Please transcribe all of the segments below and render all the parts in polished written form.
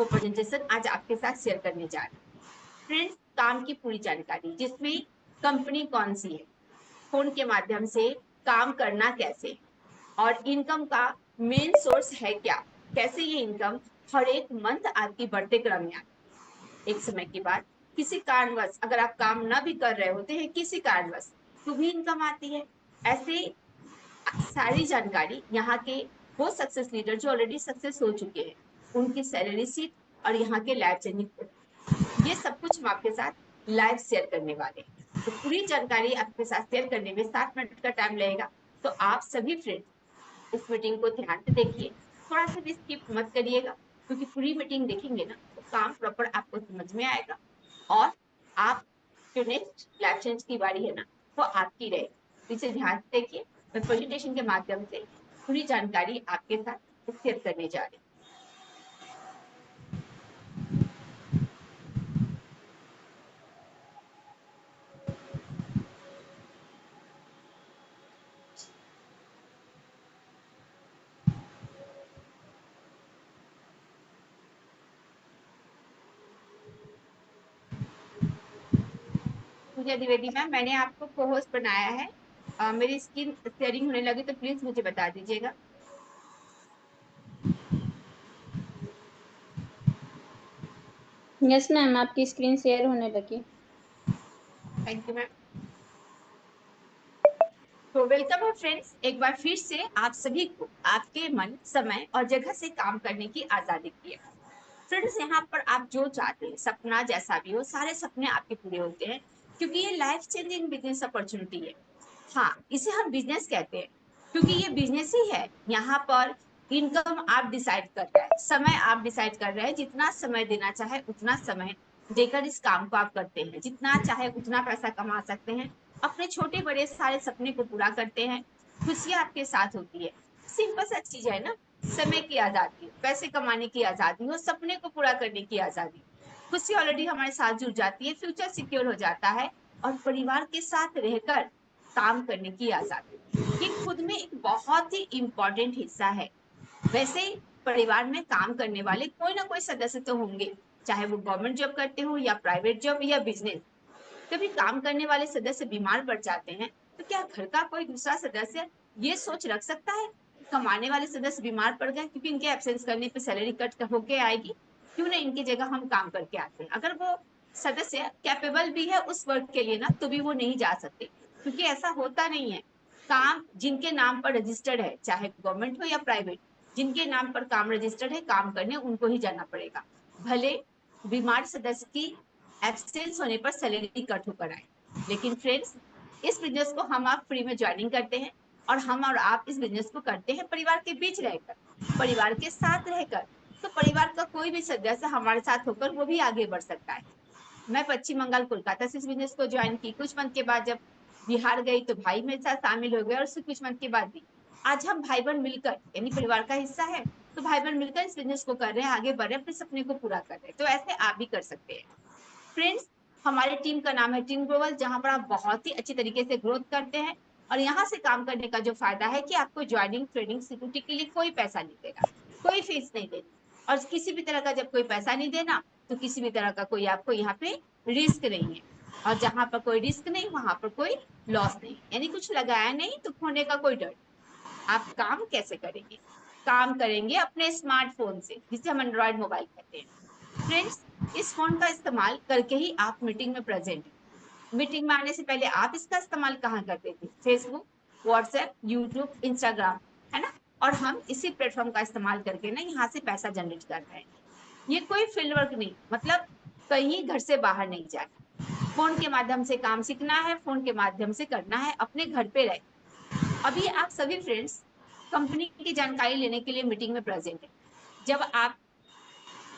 वो प्रेजेंटेशन आज आपके साथ शेयर करने जा रही हूँ। फ्रेंड्स, काम की पूरी जानकारी जिसमें कंपनी कौन सी है, फोन के माध्यम से काम करना कैसे, और इनकम का मेन सोर्स है क्या, कैसे ये इनकम हर एक मंथ आपकी बढ़ते क्रम में आती है। एक समय के बाद किसी कारणवश अगर आप काम ना भी कर रहे होते हैं किसी कारणवश, तो भी इनकम आती है। ऐसे सारी जानकारी यहाँ के वो सक्सेस लीडर जो ऑलरेडी सक्सेस हो चुके हैं, उनकी सैलरी शीट और यहाँ के लाइफ चेंजिंग, ये सब कुछ हम आपके साथ लाइव शेयर करने वाले हैं। तो पूरी जानकारी आपके साथ शेयर करने में 7 मिनट का टाइम लगेगा। तो आप सभी फ्रेंड्स इस मीटिंग को ध्यान से देखिए, थोड़ा सा भी स्किप मत करिएगा, क्योंकि पूरी मीटिंग देखेंगे ना तो काम प्रॉपर आपको समझ में आएगा, और आप जो नेक्स्ट लाइफ चेंज की बारी है ना वो आपकी रहेगी। इसे ध्यान से देखिए, मैं प्रेजेंटेशन के माध्यम से पूरी जानकारी आपके साथ शेयर करने जा रही हूँ। पूजा द्विवेदी मैम, मैंने आपको को होस्ट बनाया है। मेरी स्क्रीन शेयरिंग होने लगी तो प्लीज मुझे बता दीजिएगा। यस मैम, आपकी स्क्रीन शेयर होने लगी। Thank you ma'am. तो वेलकम है फ्रेंड्स, एक बार फिर से आप सभी को आपके मन, समय और जगह से काम करने की आजादी दी है। फ्रेंड्स, यहाँ पर आप जो चाहते हैं, सपना जैसा भी हो, सारे सपने आपके पूरे होते हैं, क्योंकि ये लाइफ चेंजिंग बिजनेस अपॉर्चुनिटी है। हाँ, इसे हम बिजनेस कहते हैं, क्योंकि ये बिजनेस ही है। यहाँ पर इनकम आप डिसाइड कर रहे हैं, समय आप डिसाइड कर रहे हैं, जितना समय देना चाहे उतना समय देकर इस काम को आप करते हैं, जितना चाहे उतना पैसा कमा सकते हैं, अपने छोटे बड़े सारे सपने को पूरा करते हैं, खुशियां आपके साथ होती है। सिंपल सा चीज है ना, समय की आजादी, पैसे कमाने की आजादी और सपने को पूरा करने की आजादी, खुशी ऑलरेडी हमारे साथ जुड़ जाती है, फ्यूचर सिक्योर हो जाता है, और परिवार के साथ रहकर काम करने की आजादी, ये खुद में एक बहुत ही इम्पोर्टेंट हिस्सा है। वैसे परिवार में काम करने वाले कोई ना कोई सदस्य तो होंगे, चाहे वो गवर्नमेंट जॉब करते हो या प्राइवेट जॉब या बिजनेस। कभी काम करने वाले सदस्य बीमार पड़ जाते हैं, तो क्या घर का कोई दूसरा सदस्य ये सोच रख सकता है कि कमाने वाले सदस्य बीमार पड़ गए क्योंकि इनके एब्सेंस करने पे सैलरी कट होके आएगी, क्यों ना इनकी जगह हम काम करके आते हैं। अगर वो सदस्य कैपेबल भी है उस वर्क के लिए ना, तो भी वो नहीं जा सकते, क्योंकि ऐसा होता नहीं है। काम जिनके नाम पर रजिस्टर्ड है, चाहे गवर्नमेंट हो या प्राइवेट, जिनके नाम पर काम रजिस्टर्ड है, काम करने उनको ही जाना पड़ेगा, भले बीमार सदस्य की एब्सेंस होने पर सैलरी कट होकर आए। लेकिन फ्रेंड्स, इस बिजनेस को हम आप फ्री में ज्वाइनिंग करते हैं, और हम और आप इस बिजनेस को करते हैं परिवार के बीच रहकर, परिवार के साथ रहकर। तो परिवार का कोई भी सदस्य हमारे साथ होकर वो भी आगे बढ़ सकता है। मैं पश्चिम बंगाल कोलकाता से इस बिजनेस को ज्वाइन की, कुछ मंथ के बाद जब बिहार गई तो भाई मेरे साथ शामिल हो गए, और उससे कुछ मंथ के बाद भी आज हम भाई बहन मिलकर, यानी परिवार का हिस्सा है, तो भाई बहन मिलकर इस बिजनेस को कर रहे हैं, आगे बढ़ रहे हैं, अपने सपने को पूरा कर रहे हैं। तो ऐसे आप भी कर सकते हैं। फ्रेंड्स, हमारी टीम का नाम है टीम ग्लोबल, जहां पर आप बहुत ही अच्छी तरीके से ग्रोथ करते हैं, और यहाँ से काम करने का जो फायदा है कि आपको ज्वाइनिंग, ट्रेनिंग, सिक्योरिटी के लिए कोई पैसा नहीं देगा, कोई फीस नहीं देगी, और किसी भी तरह का जब कोई पैसा नहीं देना, तो किसी भी तरह का कोई आपको यहाँ पे रिस्क नहीं है, और जहां पर कोई रिस्क नहीं वहां पर कोई लॉस नहीं, यानी कुछ लगाया नहीं तो खोने का कोई डर। आप काम कैसे करेंगे? काम करेंगे अपने स्मार्टफोन से, जिसे हम एंड्रॉइड मोबाइल कहते हैं। फ्रेंड्स, इस फोन का इस्तेमाल करके ही आप मीटिंग में प्रेजेंट हैं। मीटिंग में आने से पहले आप इसका इस्तेमाल कहाँ करते थे? फेसबुक, व्हाट्सएप, यूट्यूब, इंस्टाग्राम, है ना? और हम इसी प्लेटफॉर्म का इस्तेमाल करके ना यहाँ से पैसा जनरेट कर रहे हैं। ये कोई फील्ड वर्क नहीं, मतलब कहीं घर से बाहर नहीं जाना, फोन के माध्यम से काम सीखना है, फोन के माध्यम से करना है, अपने घर पे रहे। अभी आप सभी फ्रेंड्स कंपनी की जानकारी लेने के लिए मीटिंग में प्रेजेंट है। जब आप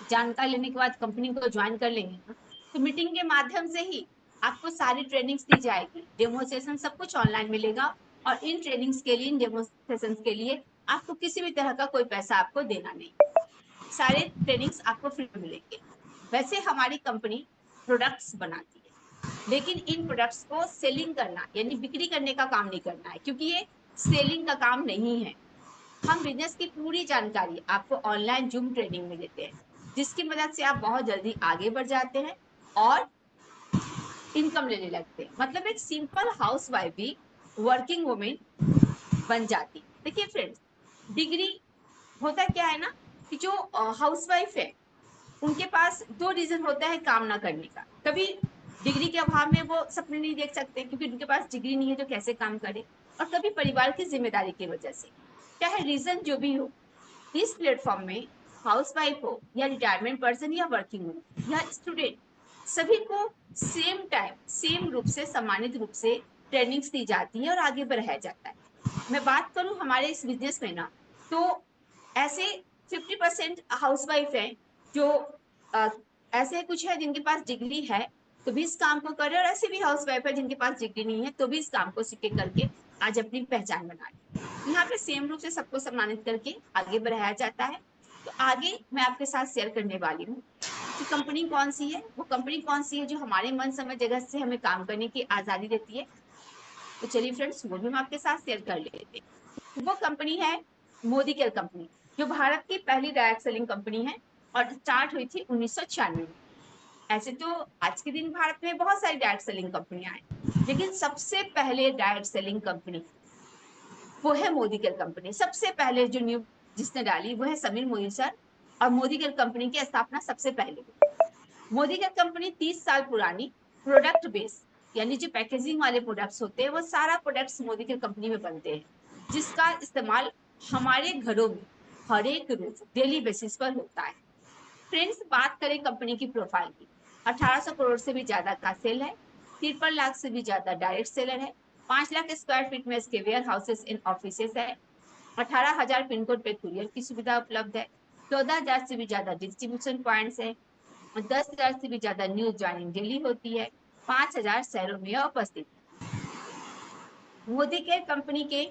जानकारी लेने के बाद कंपनी को ज्वाइन कर लेंगे ना, तो मीटिंग के माध्यम से ही आपको सारी ट्रेनिंग्स दी जाएगी, डेमो सेशन सब कुछ ऑनलाइन मिलेगा, और इन ट्रेनिंग्स के लिए, इन डेमो सेशन के लिए आपको किसी भी तरह का कोई पैसा आपको देना नहीं, सारे ट्रेनिंग्स आपको फ्री मिलेंगे। वैसे हमारी कंपनी प्रोडक्ट्स बनाती है, लेकिन इन प्रोडक्ट्स को सेलिंग करना यानी बिक्री करने का काम नहीं करना है, क्योंकि ये सेलिंग का काम नहीं है। हम बिजनेस की पूरी जानकारी आपको ऑनलाइन जूम ट्रेनिंग में देते हैं। जिसकी मदद से आप बहुत जल्दी आगे बढ़ जाते हैं और इनकम लेने लगते हैं। मतलब एक सिंपल हाउसवाइफ भी वर्किंग वुमेन बन जाती। देखिए फ्रेंड्स, डिग्री होता क्या है ना कि जो हाउसवाइफ है उनके पास दो रीजन होता है काम ना करने का। कभी डिग्री के अभाव में वो सपने नहीं देख सकते क्योंकि उनके पास डिग्री नहीं है तो कैसे काम करे, और कभी परिवार की जिम्मेदारी की वजह से। चाहे रीजन जो भी हो, इस प्लेटफॉर्म में हाउसवाइफ हो या रिटायरमेंट पर्सन या वर्किंग हो या स्टूडेंट, सभी को सेम टाइम सेम रूप से सम्मानित रूप से ट्रेनिंग्स दी जाती है और आगे बढ़ाया जाता है। मैं बात करूं हमारे इस बिजनेस में ना, तो ऐसे 50% हाउसवाइफ है जो अ, ऐसे कुछ है जिनके पास डिग्री है तो भी इस काम को कर रहे हैं, और ऐसे भी हाउसवाइफ है जिनके पास डिग्री नहीं है तो भी इस काम को सीखे करके आज अपनी पहचान बना रहे। यहाँ पे सेम रूप से सबको सम्मानित करके आगे बढ़ाया जाता है। तो आगे मैं आपके साथ शेयर करने वाली हूँ कि कंपनी कौन सी है, वो कंपनी कौन सी है जो हमारे मन समय जगह से हमें काम करने की आजादी देती है। तो चलिए फ्रेंड्स, वो भी हम आपके साथ शेयर कर लेते हैं। वो कंपनी है मोदी केयर कंपनी, जो भारत की पहली डायरेक्ट सेलिंग कंपनी है और स्टार्ट हुई थी 1996 में। ऐसे तो आज के दिन भारत में बहुत सारी डायरेक्ट सेलिंग कंपनियां हैं, लेकिन सबसे पहले डायरेक्ट सेलिंग कंपनी वो है मोदी केयर कंपनी। सबसे पहले जो न्यू जिसने डाली वो है समीर मोदी सर, और मोदी केयर कंपनी की स्थापना सबसे पहले हुई। मोदी केयर कंपनी 30 साल पुरानी, प्रोडक्ट बेस, यानी जो पैकेजिंग वाले प्रोडक्ट्स होते हैं वो सारा प्रोडक्ट्स मोदी केयर कंपनी में बनते हैं, जिसका इस्तेमाल हमारे घरों में हर एक रोज डेली बेसिस पर होता है। फ्रेंड्स, बात करें कंपनी की प्रोफाइल की, 1800 करोड़ से भी ज्यादा का सेल है, 53 लाख से भी ज्यादा डायरेक्ट सेलर है, 5 लाख स्क्वायर फीट में इसके वेयर हाउसेस इन ऑफिसेस है, 18,000 पिन कोड पे कुरियर की सुविधा उपलब्ध है, 14,000 से भी ज्यादा डिस्ट्रीब्यूशन पॉइंट्स है, 10,000 से भी ज्यादा न्यू ज्वाइनिंग डेली होती है, 5,000 शहरों में उपस्थित। मोदी केयर कंपनी के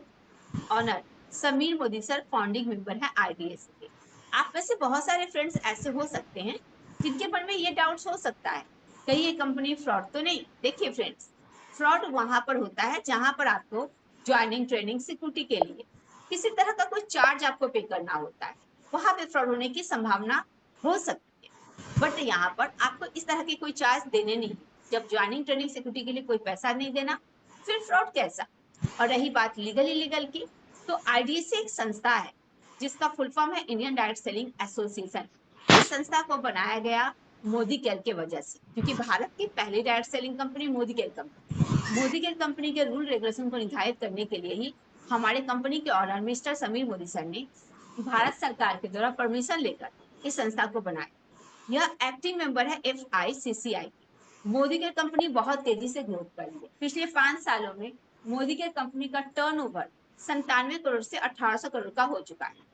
owner Sameer Modi sir founding member है आईडीएससी के। आप में से बहुत सारे फ्रेंड्स ऐसे हो सकते हैं जिनके मन में ये डाउट्स हो सकता है कहीं ये कंपनी फ्रॉड तो नहीं। देखिए फ्रेंड्स, फ्रॉड वहां पर होता है जहां पर आपको ज्वाइनिंग ट्रेनिंग सिक्योरिटी के लिए किसी तरह का कोई चार्ज आपको पे करना होता है, वहां पे फ्रॉड होने की संभावना हो सकती है। बट यहाँ पर आपको इस तरह के कोई चार्ज देने नहीं है। जब ज्वाइनिंग ट्रेनिंग सिक्योरिटी के लिए कोई पैसा नहीं देना, फिर फ्रॉड कैसा। और रही बात लीगल इलीगल की, तो आईडीएससी एक संस्था है जिसका फुल फॉर्म है इंडियन डायरेक्ट सेलिंग एसोसिएशन। इस संस्था को बनाया गया मोदी केयर के वजह से, क्योंकि भारत की पहली direct selling company Modi care company. Modi care company के रूल रेगुलेशन को निर्धारित करने के लिए ही हमारे कंपनी के owner mister Sameer Modi sir ने भारत सरकार के द्वारा परमिशन लेकर इस संस्था को बनाया। यह एक्टिव मेंबर है FICCI की। मोदी केयर कंपनी बहुत तेजी से ग्रोथ कर रही है। पिछले 5 सालों में मोदी केयर कंपनी का टर्नओवर 97 करोड़ से 1800 करोड़ का हो चुका है।